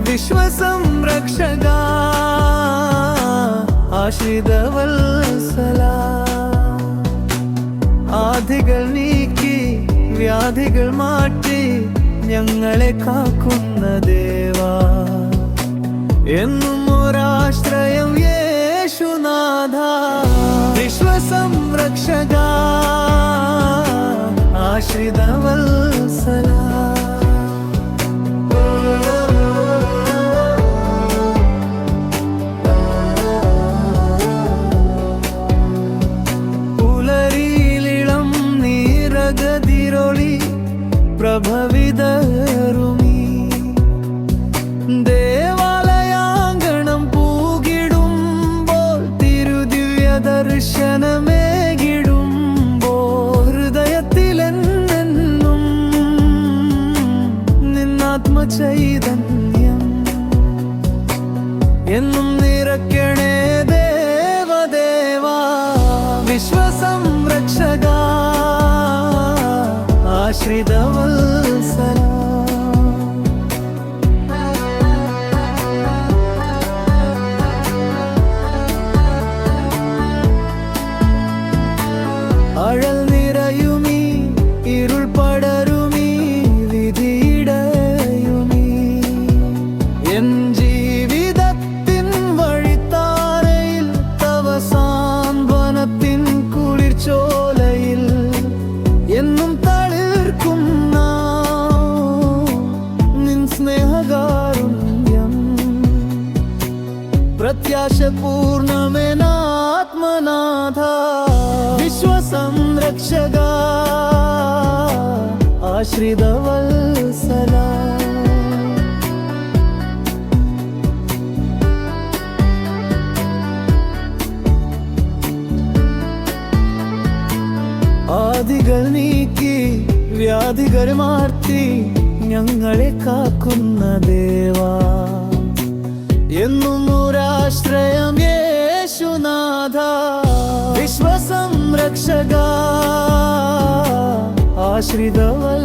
വിശ്വസംരക്ഷക ആശ്രിതവത്സല, ആധികൾ നീക്കി വ്യാധികൾ മാറ്റി ഞങ്ങളെ കാക്കുന്ന ദേവാ, എന്നും ഒരാശ്രയം യേശുനാഥ. വിശ്വസംരക്ഷക ആശ്രിതവത്സല, പുലരിയിലിളം നീരഗതിരൊളി പ്രഭവിതരുമീ, ദേവാലയാങ്കണം പൂകിടുമ്പോൾ തിരുദിവ്യ ദർശനമേകിടുമ്പോൾ ഹൃദയത്തിലെന്നെന്നും നിന്നാത്മചൈതന്യം എന്നും നിറയ്ക്കണേ ദേവദേവാ. വിശ്വസംരക്ഷക ആശ്രിതവത്സല, അഴൽ നിറയുമീ ഇരുൾ പടരുമീ വിധിയിടയുമീ, എൻ ജീവിതത്തിൻ വഴിത്താരയിൽ തവ സാന്ത്വനത്തിൻ കുളിർച്ചോലയിൽ എന്നും തളിർക്കുന്ന നിൻ സ്നേഹകാരുണ്യം പ്രത്യാശ പൂർണ്ണമേനാത്മനാഥ. വിശ്വസംരക്ഷക ആശ്രിതവത്സല, ആദികൾ നീക്കി വ്യാധികൾ മാറ്റി ഞങ്ങളെ കാക്കുന്ന ദേവാ, എന്നും ഒരാശ്രയം യേശുനാഥ. വിശ്വസംരക്ഷക ആശ്രിതവത്സല.